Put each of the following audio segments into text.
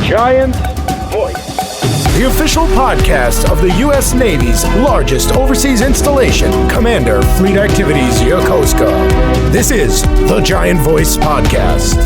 Giant Voice, the official podcast of the U.S. Navy's largest overseas installation, Commander Fleet Activities Yokosuka. This is the Giant Voice Podcast.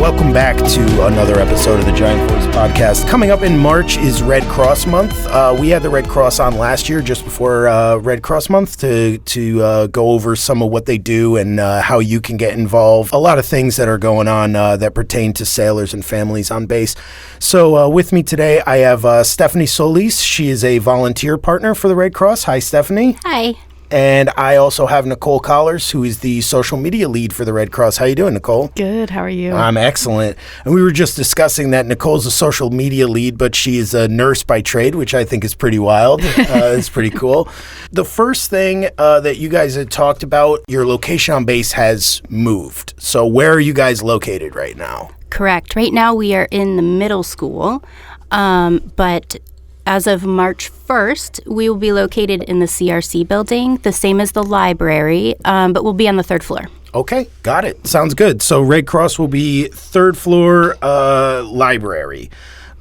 Welcome back to another episode of the Giant Voice Podcast. Coming up in March is Red Cross Month. We had the Red Cross on last year, just before Red Cross Month, to go over some of what they do and how you can get involved. A lot of things that are going on that pertain to sailors and families on base. So with me today, I have Stephanie Soliz. She is a volunteer partner for the Red Cross. Hi, Stephanie. Hi. And I also have Nicole Collers, who is the social media lead for the Red Cross. How you doing, Nicole? Good. How are you? I'm excellent. And we were just discussing that Nicole's a social media lead, but she is a nurse by trade, which I think is pretty wild. It's pretty cool. The first thing that you guys had talked about, your location on base has moved. So where are you guys located right now? Correct. Right now we are in the middle school, but as of March 1st, we will be located in the CRC building, the same as the library, but we'll be on the third floor. Okay, got it. Sounds good. So Red Cross will be third floor library.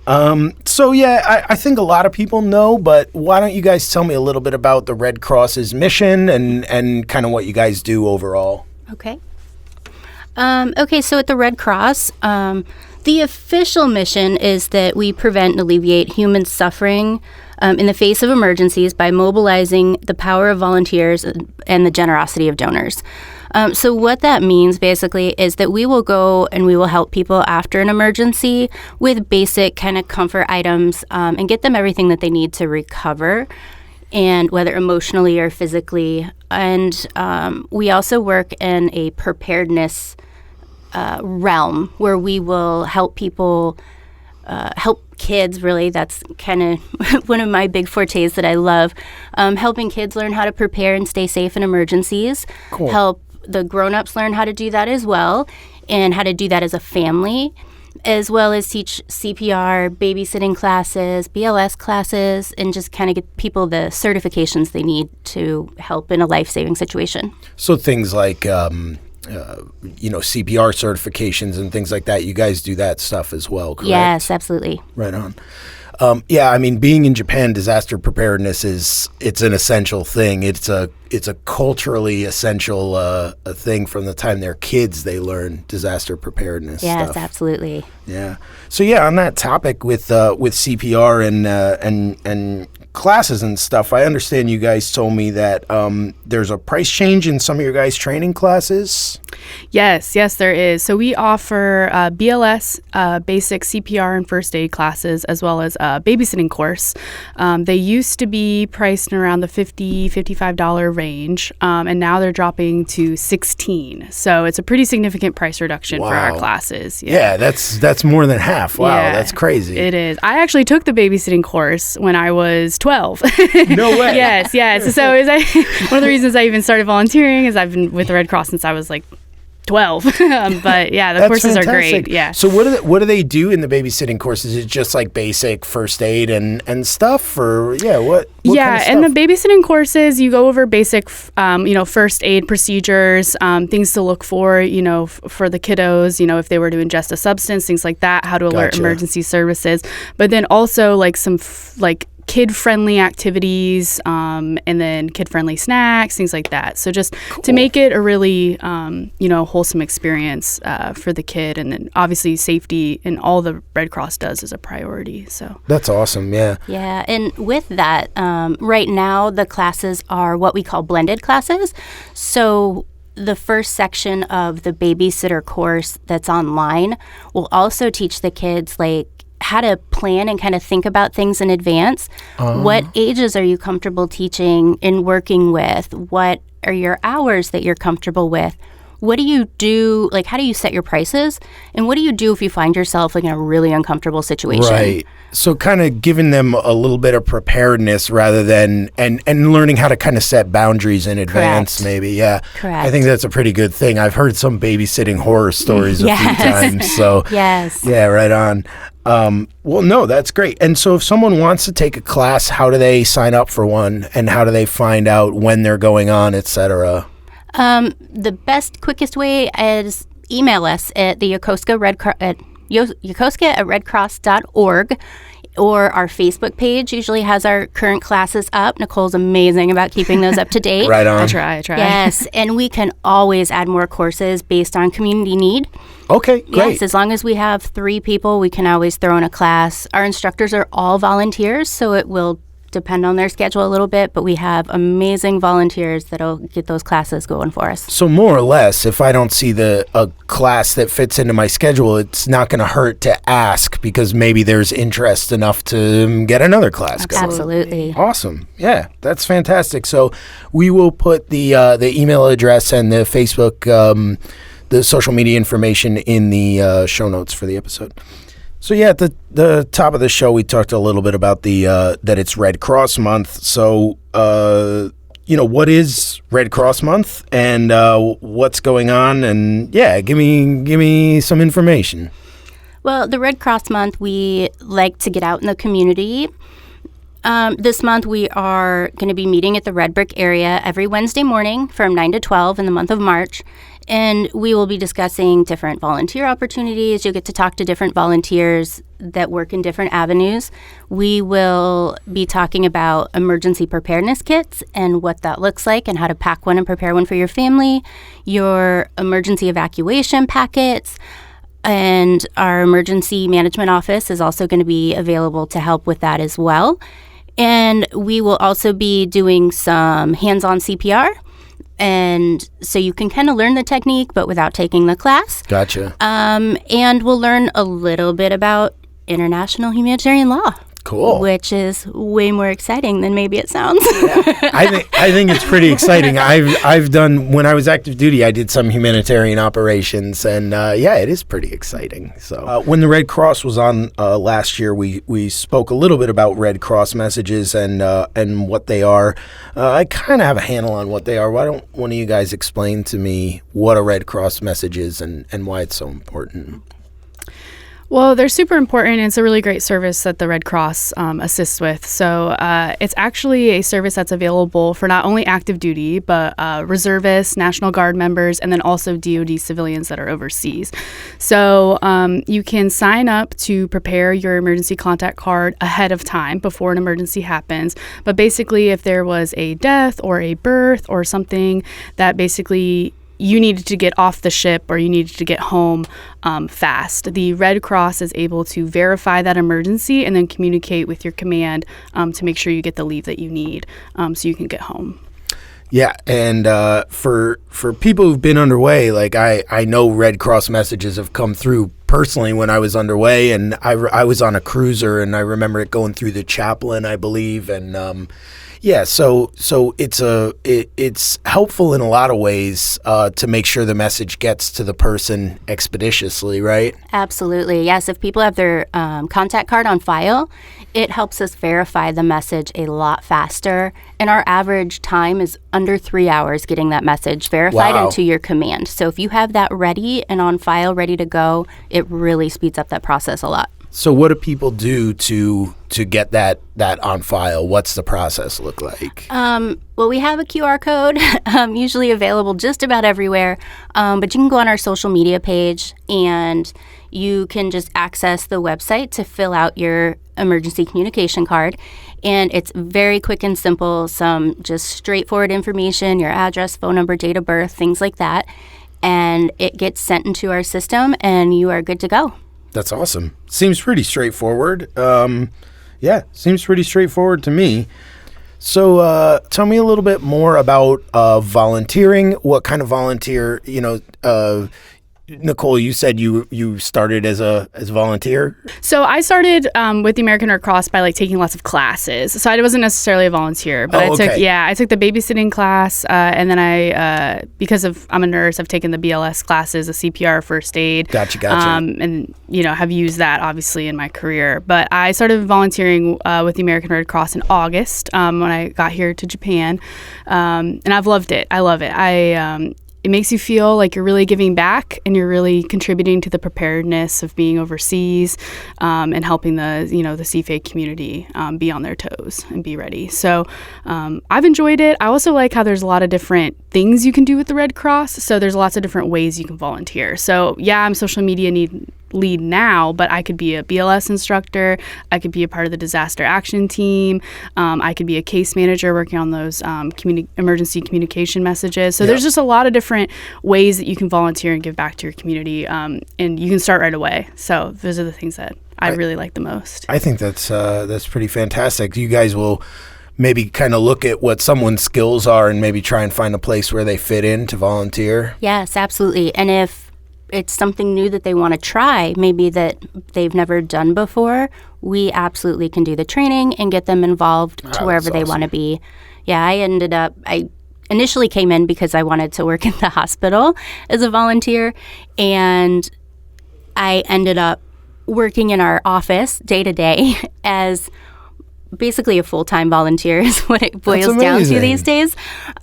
I think a lot of people know, but why don't you guys tell me a little bit about the Red Cross's mission and kind of what you guys do overall? Okay. So at the Red Cross, the official mission is that we prevent and alleviate human suffering in the face of emergencies by mobilizing the power of volunteers and the generosity of donors. So what that means basically is that we will go and we will help people after an emergency with basic kind of comfort items and get them everything that they need to recover, and whether emotionally or physically. And we also work in a preparedness realm where we will help people, help kids, really. That's kind of one of my big fortes that I love, helping kids learn how to prepare and stay safe in emergencies. Cool. Help the grown-ups learn how to do that as well, and how to do that as a family, as well as teach CPR, babysitting classes, BLS classes, and just kind of get people the certifications they need to help in a life-saving situation. So things like CPR certifications and things like that. You guys do that stuff as well, correct? Yes, absolutely. Right on. Being in Japan, disaster preparedness it's an essential thing. It's a culturally essential thing. From the time they're kids, they learn disaster preparedness. Yes, stuff. absolutely. Yeah. So on that topic with CPR and classes and stuff, I understand you guys told me that there's a price change in some of your guys' training classes. Yes, there is. So we offer BLS, basic CPR and first aid classes, as well as a babysitting course. They used to be priced in around the $50, $55 range, and now they're dropping to $16. So it's a pretty significant price reduction for our classes. Yeah, that's more than half. Wow, yeah, that's crazy. It is. I actually took the babysitting course when I was 12. No way. Yes. So one of the reasons I even started volunteering is I've been with the Red Cross since I was like 12. But yeah, the courses fantastic. Are great. Yeah. So what do they do in the babysitting course? Is it just like basic first aid and stuff, or what kind of stuff? And the babysitting courses, you go over basic first aid procedures, things to look for, for the kiddos, if they were to ingest a substance, things like that, how to alert emergency services, but then also like some kid-friendly activities, and then kid-friendly snacks, things like that. So just to make it a really, wholesome experience for the kid, and then obviously safety and all the Red Cross does is a priority. So that's awesome. Yeah. Yeah, and with that, right now the classes are what we call blended classes. So the first section of the babysitter course that's online will also teach the kids how to plan and kind of think about things in advance. What ages are you comfortable teaching and working with? What are your hours that you're comfortable with? What do you do? How do you set your prices? And what do you do if you find yourself in a really uncomfortable situation? Right. So kind of giving them a little bit of preparedness rather than, and learning how to kind of set boundaries in advance. Correct. Maybe. Yeah. Correct. I think that's a pretty good thing. I've heard some babysitting horror stories a few times. So yes. Yeah, right on. No, that's great. And so if someone wants to take a class, how do they sign up for one, and how do they find out when they're going on, et cetera? The quickest way is email us at the Yokosuka Red Cross at Yokosuka at redcross.org. Or our Facebook page usually has our current classes up. Nicole's amazing about keeping those up to date. Right on. I try. Yes, and we can always add more courses based on community need. Okay, great. Yes, as long as we have 3 people, we can always throw in a class. Our instructors are all volunteers, so it will depend on their schedule a little bit, but we have amazing volunteers that'll get those classes going for us. So more or less, if I don't see a class that fits into my schedule, it's not going to hurt to ask because maybe there's interest enough to get another class going. Absolutely. Awesome. Yeah, that's fantastic. So we will put the email address and the Facebook, the social media information in the show notes for the episode. So yeah, at the top of the show, we talked a little bit about that it's Red Cross Month. So, what is Red Cross Month and what's going on? And yeah, give me some information. Well, the Red Cross Month, we like to get out in the community. This month, we are going to be meeting at the Red Brick area every Wednesday morning from 9 to 12 in the month of March. And we will be discussing different volunteer opportunities. You'll get to talk to different volunteers that work in different avenues. We will be talking about emergency preparedness kits and what that looks like and how to pack one and prepare one for your family, your emergency evacuation packets, and our emergency management office is also going to be available to help with that as well. And we will also be doing some hands-on CPR. And so you can kind of learn the technique, but without taking the class. Gotcha. And we'll learn a little bit about international humanitarian law. Cool. Which is way more exciting than maybe it sounds. I think it's pretty exciting. I've done, when I was active duty, I did some humanitarian operations, and it is pretty exciting. So when the Red Cross was on last year, we spoke a little bit about Red Cross messages and what they are. I kind of have a handle on what they are. Why don't one of you guys explain to me what a Red Cross message is and why it's so important? Well, they're super important. It's a really great service that the Red Cross assists with. So it's actually a service that's available for not only active duty, but reservists, National Guard members, and then also DoD civilians that are overseas. So you can sign up to prepare your emergency contact card ahead of time before an emergency happens. But basically, if there was a death or a birth or something that basically you needed to get off the ship or you needed to get home fast, the Red Cross is able to verify that emergency and then communicate with your command to make sure you get the leave that you need so you can get home. Yeah, and for people who've been underway, like I know Red Cross messages have come through personally when I was underway, and I was on a cruiser, and I remember it going through the chaplain, I believe, and so it's helpful in a lot of ways to make sure the message gets to the person expeditiously, right? Absolutely, yes. If people have their contact card on file, it helps us verify the message a lot faster. And our average time is under 3 hours getting that message verified into your command. So if you have that ready and on file, ready to go, it really speeds up that process a lot. So what do people do to get that on file? What's the process look like? Well, we have a QR code, usually available just about everywhere, but you can go on our social media page and you can just access the website to fill out your emergency communication card. And it's very quick and simple, some just straightforward information, your address, phone number, date of birth, things like that. And it gets sent into our system and you are good to go. That's awesome. Seems pretty straightforward. Seems pretty straightforward to me. So tell me a little bit more about volunteering. What kind of volunteer, Nicole, you said you started as a volunteer? So I started with the American Red Cross by taking lots of classes. So I wasn't necessarily a volunteer, but I took the babysitting class, and then because I'm a nurse, I've taken the BLS classes, the CPR, first aid. Gotcha. And have used that obviously in my career. But I started volunteering with the American Red Cross in August when I got here to Japan, and I've loved it. I love it. It makes you feel like you're really giving back and you're really contributing to the preparedness of being overseas and helping the CFA community be on their toes and be ready. So I've enjoyed it. I also like how there's a lot of different things you can do with the Red Cross. So there's lots of different ways you can volunteer. So yeah, I'm social media lead now, but I could be a BLS instructor. I could be a part of the disaster action team. I could be a case manager working on those emergency communication messages. So there's just a lot of different ways that you can volunteer and give back to your community, and you can start right away. So those are the things that I really like the most. I think that's pretty fantastic. You guys will maybe kind of look at what someone's skills are and maybe try and find a place where they fit in to volunteer. Yes, absolutely. And if it's something new that they want to try, maybe that they've never done before, we absolutely can do the training and get them involved to wherever they want to be. Yeah, I initially came in because I wanted to work in the hospital as a volunteer, and I ended up working in our office day to day as basically a full-time volunteer is what it boils down to these days.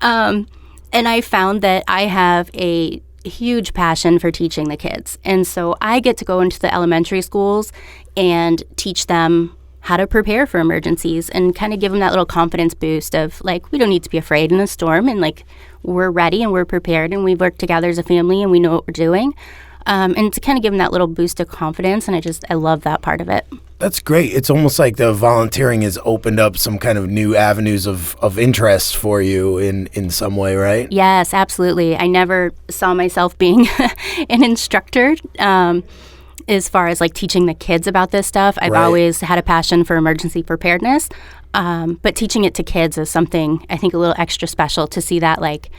And I found that I have a huge passion for teaching the kids. And so I get to go into the elementary schools and teach them how to prepare for emergencies and kind of give them that little confidence boost of like, we don't need to be afraid in a storm, and like, we're ready and we're prepared and we've worked together as a family and we know what we're doing. And to kind of give them that little boost of confidence. And I love that part of it. That's great. It's almost like the volunteering has opened up some kind of new avenues of interest for you in some way, right? Yes, absolutely. I never saw myself being an instructor as far as like teaching the kids about this stuff. I've always had a passion for emergency preparedness, but teaching it to kids is something I think a little extra special to see that like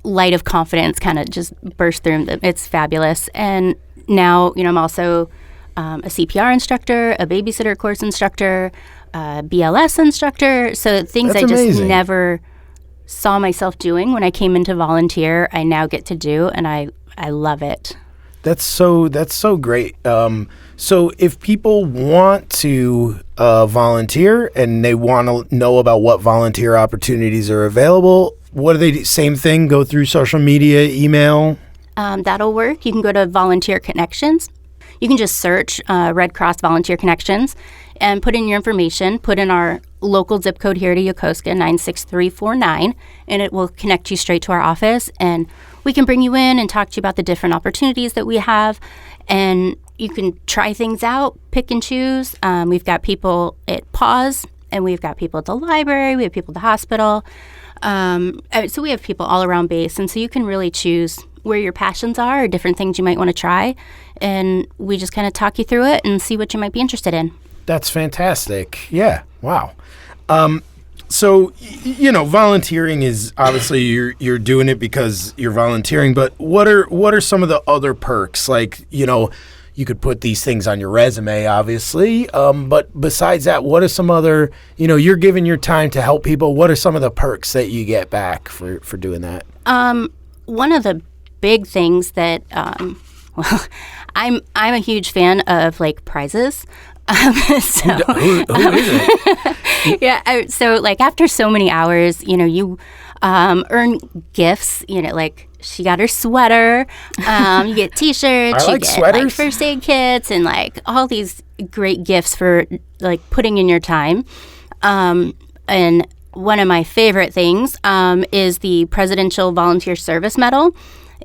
light of confidence kind of just burst through them. It's fabulous. And now, I'm also a CPR instructor, a babysitter course instructor, a BLS instructor. So things I just never saw myself doing when I came into volunteer, I now get to do, and I love it. That's so great. So if people want to volunteer and they want to know about what volunteer opportunities are available, what do they do? Same thing, go through social media, email? That'll work. You can go to Volunteer Connections. You can just search Red Cross Volunteer Connections and put in your information, put in our local zip code here to Yokosuka, 96349, and it will connect you straight to our office, and we can bring you in and talk to you about the different opportunities that we have, and you can try things out, pick and choose. We've got people at PAWS, and we've got people at the library, we have people at the hospital. So we have people all around base, and so you can really choose where your passions are or different things you might want to try, and we just kind of talk you through it and see what you might be interested in. That's fantastic. Yeah. Wow. So, volunteering is obviously you're doing it because you're volunteering, but what are some of the other perks? Like, you could put these things on your resume, obviously, but besides that, what are some other, you're giving your time to help people. What are some of the perks that you get back for doing that? One of the big things that, I'm a huge fan of like prizes. Who is it? Yeah. So like after so many hours, you earn gifts, like she got her sweater, you get t-shirts, you get sweaters. Like first aid kits and like all these great gifts for like putting in your time. And one of my favorite things is the Presidential Volunteer Service Medal.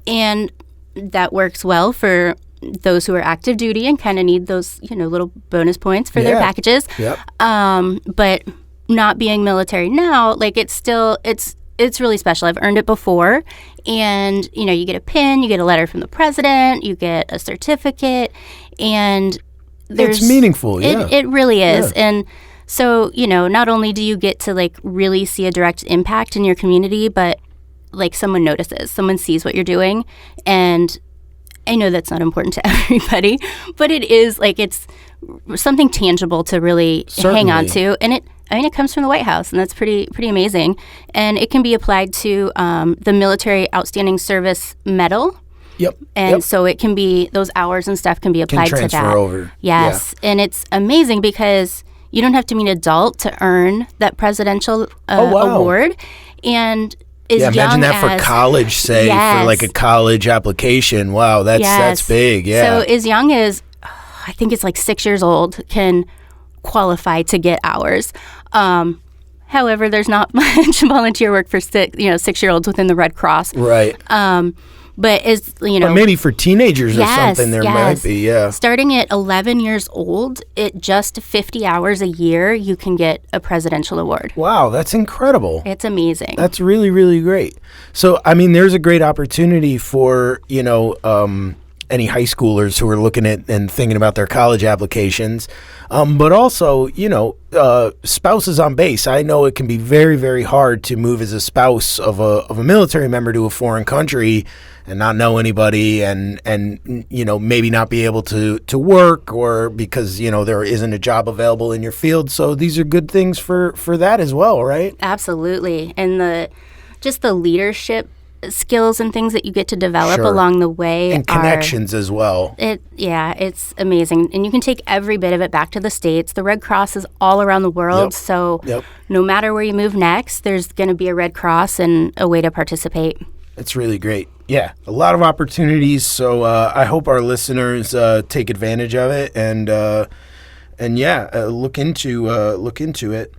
And that works well for those who are active duty and kind of need those, little bonus points for their packages. Yep. But not being military now, like it's really special. I've earned it before. And, you get a pin, you get a letter from the president, you get a certificate, and it's meaningful. Yeah. It really is. Yeah. And so, not only do you get to like really see a direct impact in your community, but like someone notices, someone sees what you're doing. And I know that's not important to everybody, but it is like it's something tangible to really hang on to. And it comes from the White House, and that's pretty amazing. And it can be applied to the Military Outstanding Service Medal. Yep. And so it can be, those hours and stuff can be applied to that. Can transfer over. Yes. Yeah. And it's amazing because you don't have to be an adult to earn that presidential award. And imagine that for college, say, for like a college application. Wow, that's big. Yeah. So as young as, I think it's like 6 years old, can qualify to get hours. However, there's not much volunteer work for 6-year-olds within the Red Cross. Right. But But maybe for teenagers or something, there might be, yeah. Starting at 11 years old, at just 50 hours a year, you can get a presidential award. Wow, that's incredible. It's amazing. That's really, really great. So, I mean, there's a great opportunity for, any high schoolers who are looking at and thinking about their college applications. But also, spouses on base. I know it can be very, very hard to move as a spouse of a military member to a foreign country and not know anybody and maybe not be able to work, or because, there isn't a job available in your field. So these are good things for that as well, right? Absolutely. And the leadership skills and things that you get to develop along the way, and connections as well. It's amazing, and you can take every bit of it back to the States. The Red Cross is all around the world, so no matter where you move next, there's going to be a Red Cross and a way to participate. It's really great. Yeah, a lot of opportunities. So I hope our listeners take advantage of it and look into it.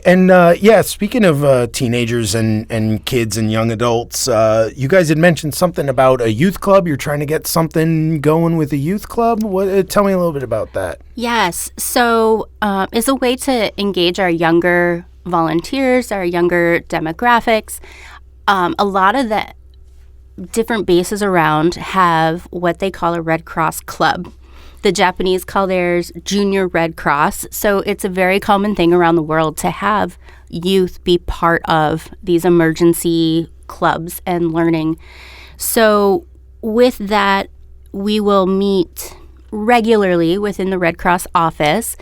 And speaking of teenagers and kids and young adults, you guys had mentioned something about a youth club. You're trying to get something going with a youth club. Tell me a little bit about that. Yes. So it's a way to engage our younger volunteers, our younger demographics. A lot of the different bases around have what they call a Red Cross club. The Japanese call theirs Junior Red Cross. So it's a very common thing around the world to have youth be part of these emergency clubs and learning. So with that, we will meet regularly within the Red Cross office.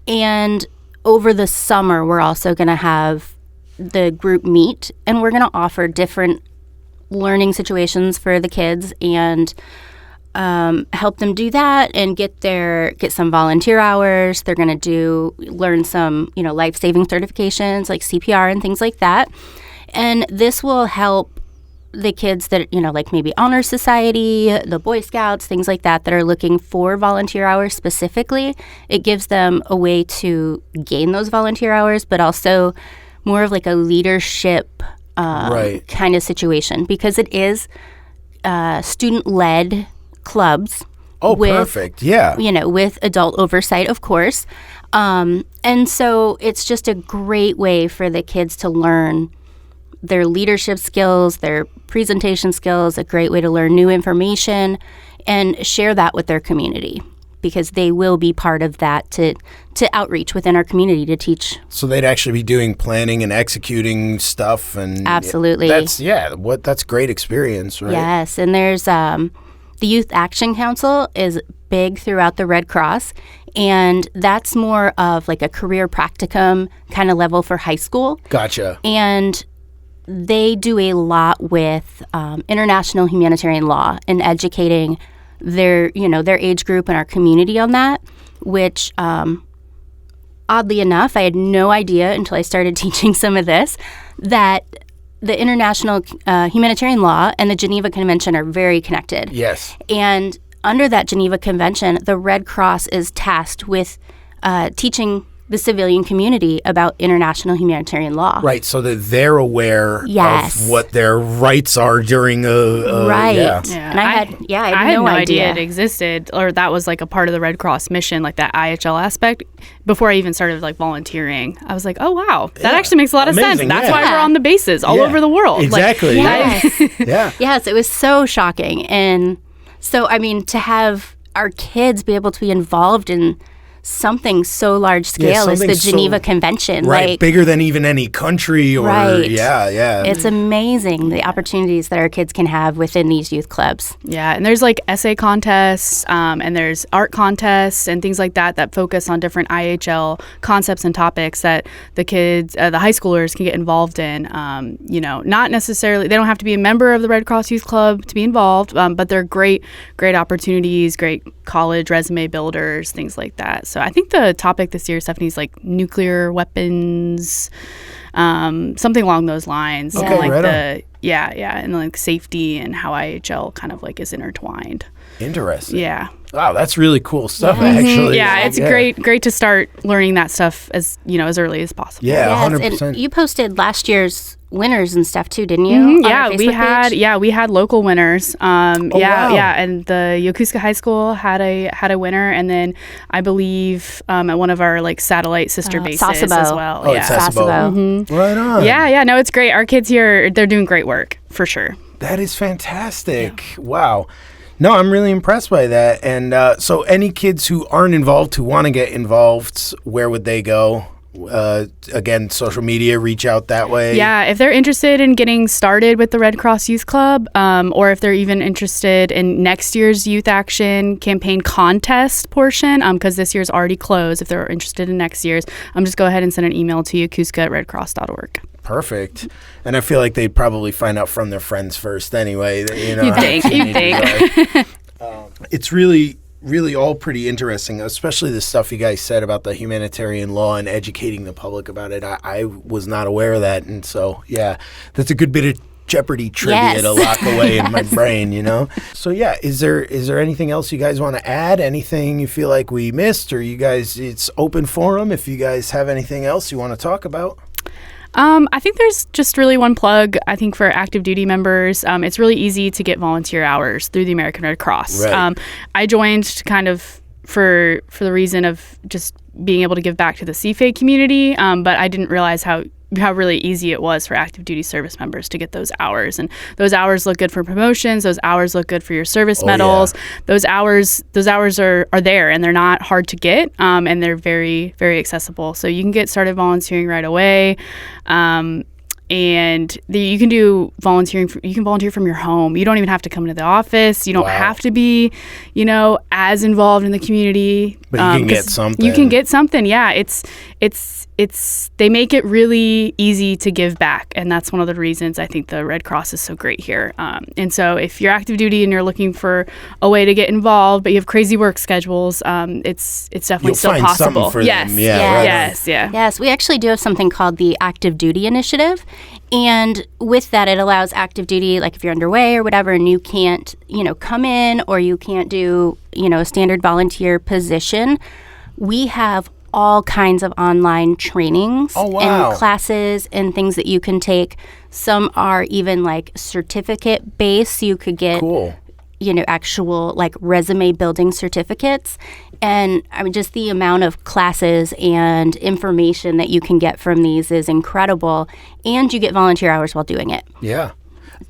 And over the summer, we're also going to have the group meet, and we're going to offer different learning situations for the kids and help them do that and get some volunteer hours. They're going to learn some, life-saving certifications like CPR and things like that. And this will help the kids that, like maybe Honor Society, the Boy Scouts, things like that are looking for volunteer hours specifically. It gives them a way to gain those volunteer hours, but also more of like a leadership kind of situation, because it is student-led clubs. Oh, perfect. Yeah. With adult oversight, of course. And so it's just a great way for the kids to learn their leadership skills, their presentation skills, a great way to learn new information and share that with their community, because they will be part of that to outreach within our community to teach. So they'd actually be doing planning and executing stuff. And absolutely. That's great experience, right? Yes. And there's the Youth Action Council is big throughout the Red Cross, and that's more of like a career practicum kind of level for high school. Gotcha. And they do a lot with international humanitarian law and educating their age group and our community on that, which oddly enough, I had no idea until I started teaching some of this, that the international humanitarian law and the Geneva Convention are very connected. Yes. And under that Geneva Convention, the Red Cross is tasked with teaching the civilian community about international humanitarian law. Right, so that they're aware of what their rights are during a right. Yeah. And I had no idea it existed, or that was like a part of the Red Cross mission, like that IHL aspect. Before I even started like volunteering, I was like, oh wow, that actually makes a lot of sense. That's why we're on the bases all over the world. Exactly. Yes, it was so shocking. And so, I mean, to have our kids be able to be involved in something so large scale as the Geneva Convention. Right, like, bigger than even any country or, It's amazing the opportunities that our kids can have within these youth clubs. Yeah, and there's like essay contests and there's art contests and things like that focus on different IHL concepts and topics that the kids, the high schoolers can get involved in. Not necessarily, they don't have to be a member of the Red Cross Youth Club to be involved, but they're great opportunities, great college resume builders, things like that. So I think the topic this year, Stephanie, is like nuclear weapons, something along those lines. Okay, and like right on. and like safety and how IHL kind of like is intertwined. Interesting. Yeah. Wow, that's really cool stuff, actually. Yeah, it's great to start learning that stuff as early as possible. Yeah, yes, 100%. And you posted last year's winners and stuff too, didn't you? Yeah, we had local winners. Wow. And the Yokosuka High School had a winner, and then I believe at one of our like satellite sister bases Sasebo. as well. Oh, it's Sasebo. Right on. Yeah, no, it's great. Our kids here, they're doing great work for sure. That is fantastic. Yeah. Wow. No, I'm really impressed by that. And so any kids who aren't involved, who want to get involved, where would they go? Again, social media, reach out that way. Yeah, if they're interested in getting started with the Red Cross Youth Club, or if they're even interested in next year's Youth Action Campaign contest portion, because this year's already closed, if they're interested in next year's, just go ahead and send an email to yokosuka@redcross.org. Perfect. And I feel like they'd probably find out from their friends first anyway. You'd think. It's really all pretty interesting, especially the stuff you guys said about the humanitarian law and educating the public about it. I was not aware of that. And so, yeah, that's a good bit of Jeopardy trivia to lock away in my brain, So, yeah, is there anything else you guys want to add? Anything you feel like we missed, or you guys, it's open forum if you guys have anything else you want to talk about? I think there's just really one plug, I think, for active duty members. It's really easy to get volunteer hours through the American Red Cross. Right. I joined kind of for the reason of just being able to give back to the CFA community, but I didn't realize how really easy it was for active duty service members to get those hours. And those hours look good for promotions. Those hours look good for your service medals. Yeah. Those hours are there, and they're not hard to get, and they're very, very accessible. So you can get started volunteering right away. And you can do volunteering. You can volunteer from your home. You don't even have to come to the office. You don't have to be, as involved in the community. But you can get something. You can get something. Yeah, they make it really easy to give back, and that's one of the reasons I think the Red Cross is so great here. And so if you're active duty and you're looking for a way to get involved, but you have crazy work schedules, it's definitely You'll still find possible. Something for yes. them. Yeah, Yes. Yeah. Yes, we actually do have something called the Active Duty Initiative. And with that, it allows active duty, like if you're underway or whatever, and you can't, come in, or you can't do, a standard volunteer position. We have all kinds of online trainings and classes and things that you can take. Some are even like certificate based. You could get, actual like resume building certificates. And just the amount of classes and information that you can get from these is incredible. And you get volunteer hours while doing it. Yeah.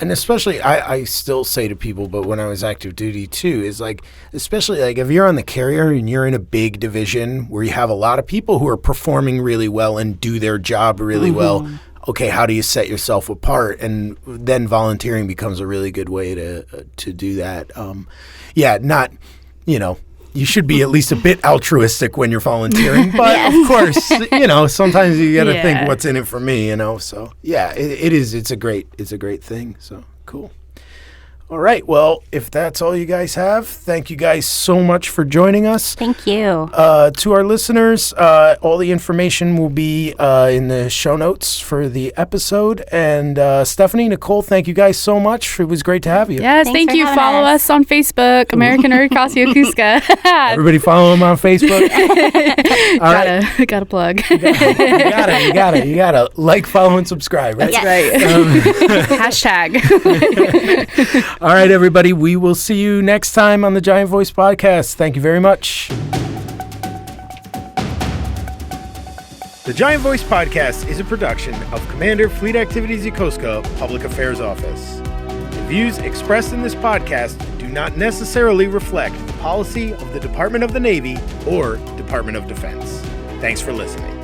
And especially, I still say to people, but when I was active duty too, is like, especially like if you're on the carrier and you're in a big division where you have a lot of people who are performing really well and do their job really well, okay, how do you set yourself apart? And then volunteering becomes a really good way to do that. You should be at least a bit altruistic when you're volunteering, but of course, sometimes you got to think what's in it for me, So yeah, it's a great thing. So cool. All right. Well, if that's all you guys have, thank you guys so much for joining us. Thank you. To our listeners, all the information will be in the show notes for the episode. And Stephanie, Nicole, thank you guys so much. It was great to have you. Yes, thank you. Follow us on Facebook, American Red Cross Yokosuka. Everybody follow them on Facebook. Gotta plug. You gotta like, follow, and subscribe. Right? Yes. Right. Hashtag. All right, everybody. We will see you next time on the Giant Voice Podcast. Thank you very much. The Giant Voice Podcast is a production of Commander Fleet Activities Yokosuka Public Affairs Office. The views expressed in this podcast do not necessarily reflect the policy of the Department of the Navy or Department of Defense. Thanks for listening.